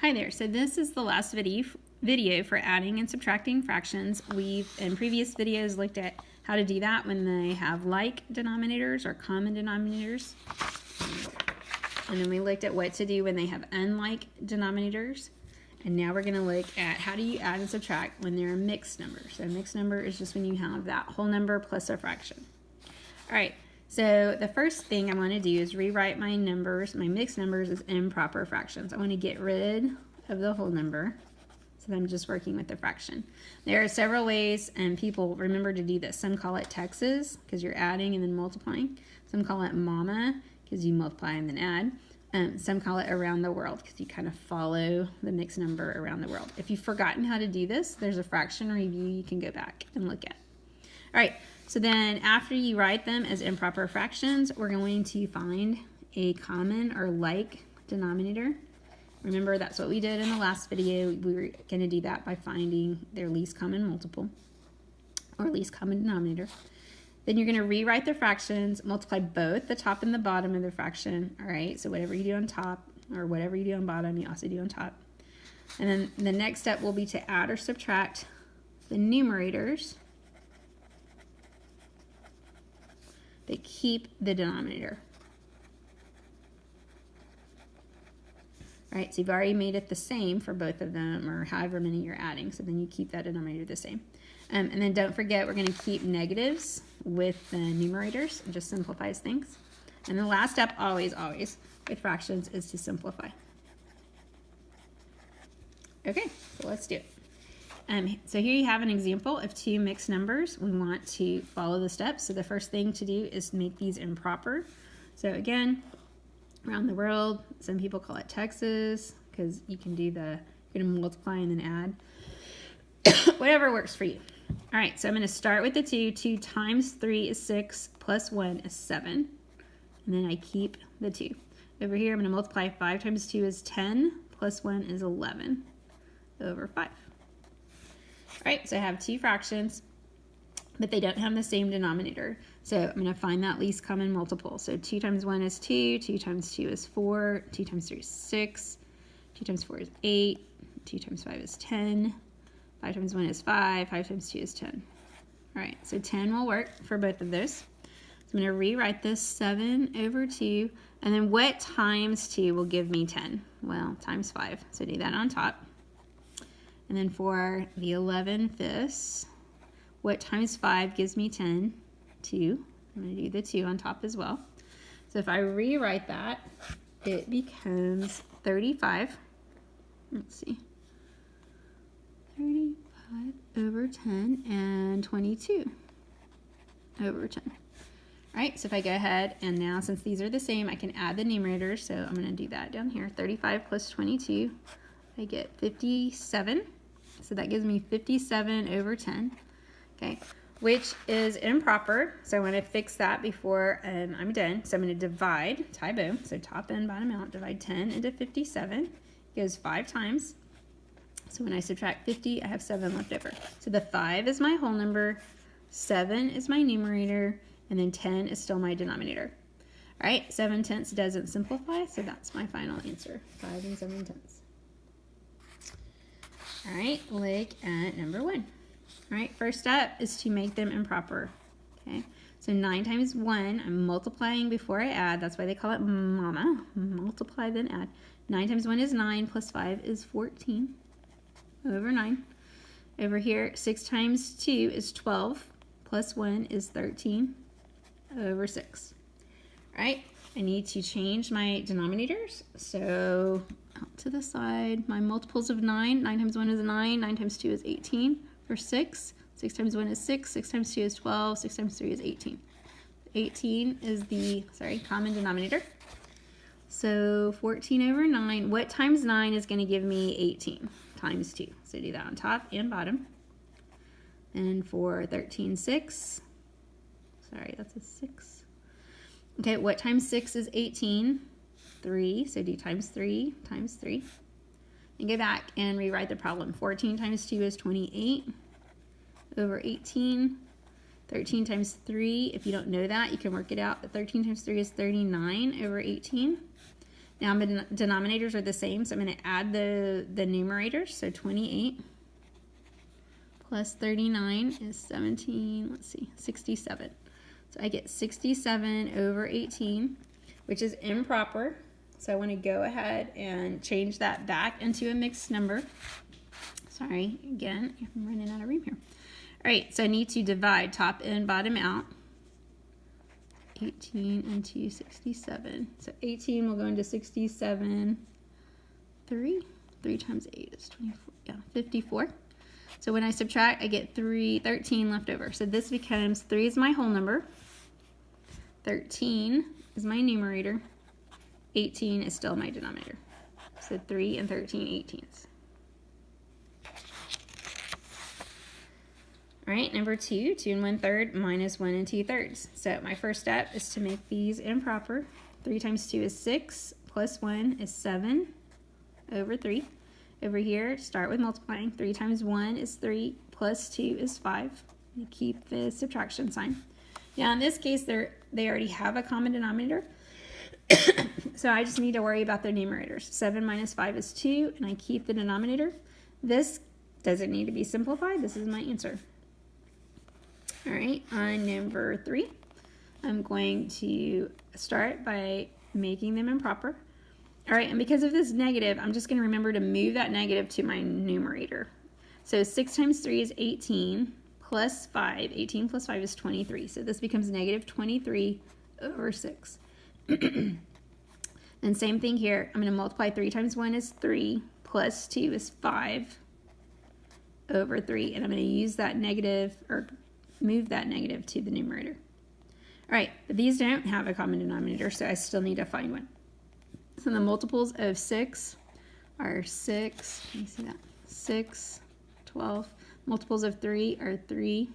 Hi there. So this is the last video for adding and subtracting fractions. We've in previous videos looked at how to do that when they have like denominators or common denominators. And then we looked at what to do when they have unlike denominators. And now we're going to look at how do you add and subtract when they're a mixed number. So a mixed number is just when you have that whole number plus a fraction. All right. So the first thing I want to do is rewrite my numbers, my mixed numbers, as improper fractions. I want to get rid of the whole number, so I'm just working with the fraction. There are several ways, and people remember to do this. Some call it Texas, because you're adding and then multiplying. Some call it mama, because you multiply and then add. Some call it around the world, because you kind of follow the mixed number around the world. If you've forgotten how to do this, there's a fraction review you can go back and look at. All right, so then after you write them as improper fractions, we're going to find a common or like denominator. Remember, that's what we did in the last video. We were going to do that by finding their least common multiple or least common denominator. Then you're going to rewrite the fractions, multiply both the top and the bottom of the fraction. All right, so whatever you do on top or whatever you do on bottom, you also do on top. And then the next step will be to add or subtract the numerators. They keep the denominator. Right, so you've already made it the same for both of them, or however many you're adding, so then you keep that denominator the same. And then don't forget, we're going to keep negatives with the numerators. It just simplifies things. And the last step, always with fractions, is to simplify. Okay, so let's do it. So here you have an example of two mixed numbers. We want to follow the steps. So the first thing to do is make these improper. So again, around the world, some people call it Texas, because you can do you're going to multiply and then add. Whatever works for you. All right, so I'm going to start with the 2. 2 times 3 is 6, plus 1 is 7. And then I keep the 2. Over here, I'm going to multiply 5 times 2 is 10, plus 1 is 11 over 5. All right, so I have two fractions, but they don't have the same denominator. So I'm going to find that least common multiple. So 2 times 1 is 2, 2 times 2 is 4, 2 times 3 is 6, 2 times 4 is 8, 2 times 5 is 10, 5 times 1 is 5, 5 times 2 is 10. All right, so 10 will work for both of those. So I'm going to rewrite this 7 over 2, and then what times 2 will give me 10? Well, times 5, so do that on top. And then for the 11/5, what times 5 gives me 10? 2. I'm going to do the 2 on top as well. So if I rewrite that, it becomes 35. Let's see. 35 over 10 and 22 over 10. All right, so if I go ahead and now, since these are the same, I can add the numerators. So I'm going to do that down here. 35 plus 22, I get 57. So that gives me 57 over 10. Okay, which is improper. So I want to fix that before I'm done. So I'm going to divide, tie bow, so top and bottom out, divide 10 into 57. It goes 5 times. So when I subtract 50, I have 7 left over. So the 5 is my whole number, 7 is my numerator, and then 10 is still my denominator. All right, 7/10 doesn't simplify, so that's my final answer, 5 and 7/10. All right, look at number 1. All right, first step is to make them improper. Okay, so 9 times 1, I'm multiplying before I add. That's why they call it mama. Multiply, then add. 9 times 1 is 9, plus 5 is 14 over 9. Over here, 6 times 2 is 12, plus 1 is 13 over 6. All right, I need to change my denominators. So out to the side, my multiples of 9. 9 times 1 is 9, 9 times 2 is 18. For 6, 6 times 1 is 6, 6 times 2 is 12, 6 times 3 is 18. 18 is the, common denominator. So 14 over 9, what times 9 is going to give me 18? Times 2. So do that on top and bottom. And for 13, 6. Sorry, that's a 6. Okay, what times 6 is 18? 3. So do times 3 times 3. And go back and rewrite the problem. 14 times 2 is 28 over 18. 13 times 3, if you don't know that, you can work it out. But 13 times 3 is 39 over 18. Now my denominators are the same, so I'm going to add the numerators. So 28 plus 39 is 17, let's see, 67. So I get 67 over 18, which is improper. So I want to go ahead and change that back into a mixed number. Sorry, again, I'm running out of room here. All right, so I need to divide top and bottom out. 18 into 67. So 18 will go into 67. 3 times 8 is 24. Yeah, 54. So when I subtract, I get 13 left over. So this becomes 3 is my whole number. 13 is my numerator. 18 is still my denominator. So 3 and 13 18ths. All right, number 2, 2 1/3 minus 1 2/3. So my first step is to make these improper. 3 times 2 is 6, plus 1 is 7 over 3. Over here, start with multiplying. 3 times 1 is 3, plus 2 is 5. You keep the subtraction sign. Now in this case, they already have a common denominator. So I just need to worry about their numerators. 7 minus 5 is 2, and I keep the denominator. This doesn't need to be simplified. This is my answer. All right, on number 3, I'm going to start by making them improper. All right, and because of this negative, I'm just going to remember to move that negative to my numerator. So 6 times 3 is 18, plus 5. 18 plus 5 is 23. So this becomes negative 23 over 6. And same thing here. I'm going to multiply 3 times 1 is 3, plus 2 is 5 over 3. And I'm going to use that negative, or move that negative to the numerator. All right, but these don't have a common denominator, so I still need to find one. So the multiples of 6 are 6, let me see that, 6, 12. Multiples of 3 are 3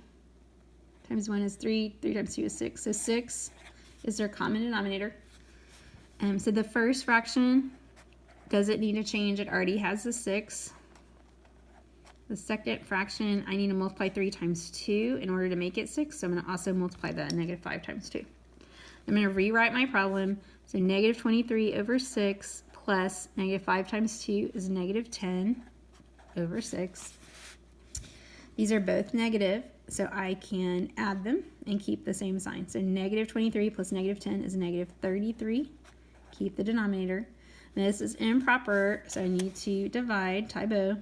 times 1 is 3, 3 times 2 is 6. So 6 is their common denominator. So the first fraction doesn't need to change, it already has the 6. The second fraction, I need to multiply 3 times 2 in order to make it 6, so I'm going to also multiply that negative 5 times 2. I'm going to rewrite my problem. So negative 23 over 6 plus negative 5 times 2 is negative 10 over 6. These are both negative, so I can add them and keep the same sign. So negative 23 plus negative 10 is negative 33. Keep the denominator. This is improper, so I need to divide, tie bow.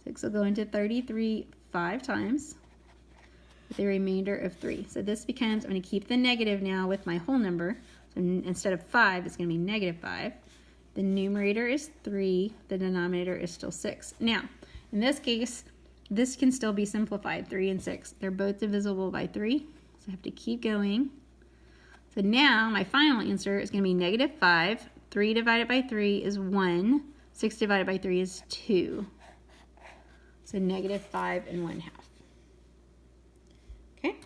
6 will go into 33 5 times with a remainder of 3. So this becomes, I'm going to keep the negative now with my whole number. So instead of 5, it's going to be negative 5. The numerator is 3. The denominator is still 6. Now, in this case, this can still be simplified, 3 and 6. They're both divisible by 3, so I have to keep going. So now my final answer is going to be negative 5. 3 divided by 3 is 1. 6 divided by 3 is 2. So negative 5 1/2. Okay.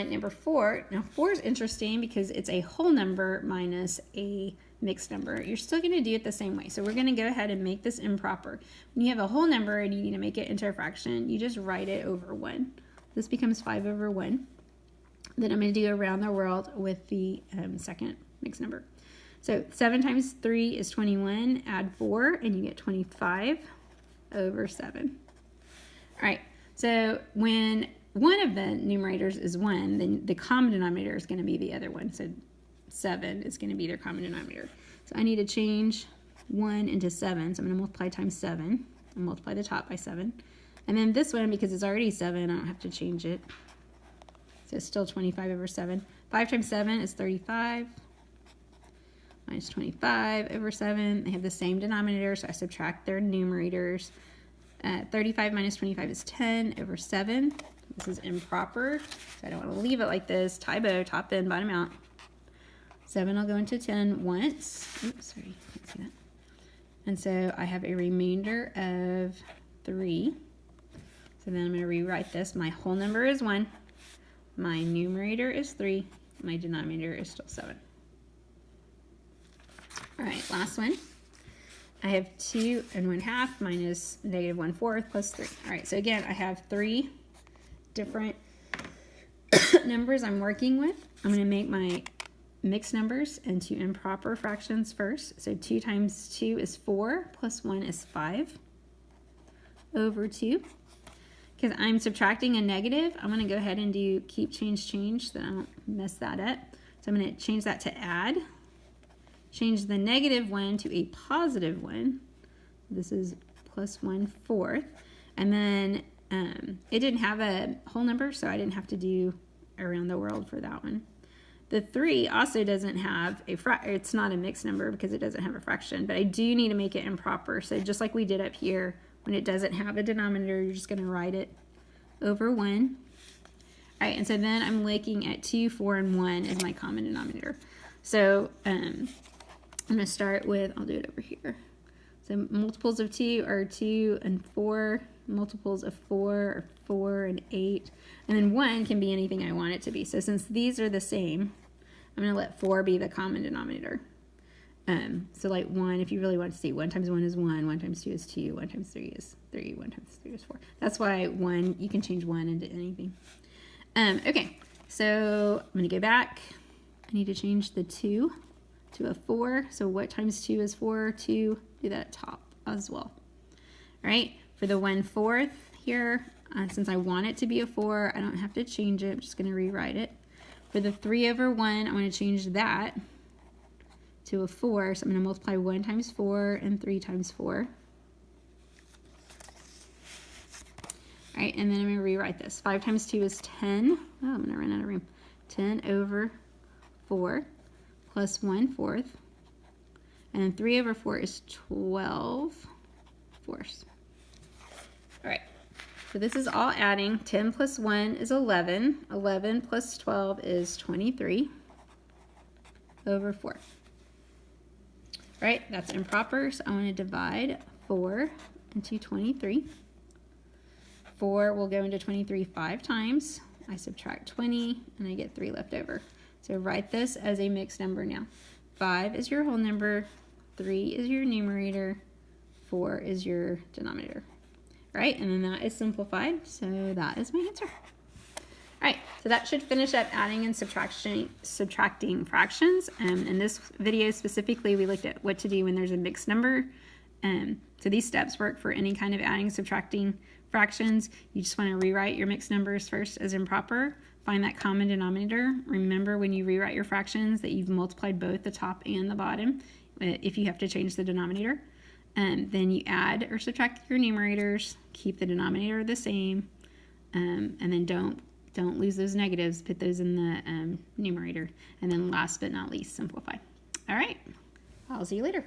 Number 4. Now 4 is interesting because it's a whole number minus a mixed number. You're still going to do it the same way. So we're going to go ahead and make this improper. When you have a whole number and you need to make it into a fraction, you just write it over 1. This becomes 5 over 1. Then I'm going to do around the world with the second mixed number. So 7 times 3 is 21. Add 4 and you get 25 over 7. All right, so when one of the numerators is 1, then the common denominator is going to be the other one. So 7 is going to be their common denominator. So I need to change 1 into 7. So I'm going to multiply times 7 and multiply the top by 7. And then this one, because it's already 7, I don't have to change it. So it's still 25 over 7. 5 times 7 is 35. Minus 25 over 7. They have the same denominator, so I subtract their numerators. 35 minus 25 is 10 over 7. This is improper, so I don't want to leave it like this. Tie bow, top in, bottom out. 7 will go into 10 once. Oops, sorry, can't see that. And so I have a remainder of 3. So then I'm going to rewrite this. My whole number is 1. My numerator is 3. My denominator is still 7. All right, last one. I have 2 1/2 minus negative 1/4 plus 3. All right, so again, I have 3 different numbers I'm working with. I'm going to make my mixed numbers into improper fractions first. So 2 times 2 is 4, plus 1 is 5 over 2. Because I'm subtracting a negative, I'm going to go ahead and do keep, change, change, so that I don't mess that up. So I'm going to change that to add. Change the negative 1 to a positive 1. This is plus 1/4. And then it didn't have a whole number, so I didn't have to do around the world for that one. The 3 also doesn't have it's not a mixed number because it doesn't have a fraction, but I do need to make it improper. So just like we did up here, when it doesn't have a denominator, you're just going to write it over 1. All right, and so then I'm looking at 2, 4, and 1 as my common denominator. So I'm going to start with, I'll do it over here. So multiples of 2 are 2 and 4. Multiples of 4 are 4 and 8. And then 1 can be anything I want it to be. So since these are the same, I'm going to let 4 be the common denominator. So like 1, if you really want to see, 1 times 1 is 1, 1 times 2 is 2, 1 times 3 is 3, 1 times 3 is 4. That's why 1, you can change 1 into anything. Okay, so I'm going to go back. I need to change the 2 to a 4. So what times 2 is 4? 2, do that at top as well. All right, for the 1/4 here, since I want it to be a 4, I don't have to change it. I'm just going to rewrite it. For the 3 over 1, I'm going to change that to a 4. So I'm going to multiply 1 times 4 and 3 times 4. All right, and then I'm going to rewrite this. 5 times 2 is 10. Oh, I'm going to run out of room. 10 over 4 plus 1/4. And then 3 over 4 is 12 fourths. All right, so this is all adding. 10 plus 1 is 11. 11 plus 12 is 23 over 4. All right, that's improper, so I want to divide 4 into 23. 4 will go into 23 5 times. I subtract 20, and I get 3 left over. So write this as a mixed number now. 5 is your whole number, 3 is your numerator, 4 is your denominator. All right, and then that is simplified, so that is my answer. All right, so that should finish up adding and subtracting fractions. In this video specifically, we looked at what to do when there's a mixed number. So these steps work for any kind of adding, subtracting fractions. You just want to rewrite your mixed numbers first as improper. Find that common denominator. Remember when you rewrite your fractions that you've multiplied both the top and the bottom if you have to change the denominator. Then you add or subtract your numerators, keep the denominator the same, and then don't lose those negatives, put those in the numerator. And then last but not least, simplify. All right, I'll see you later.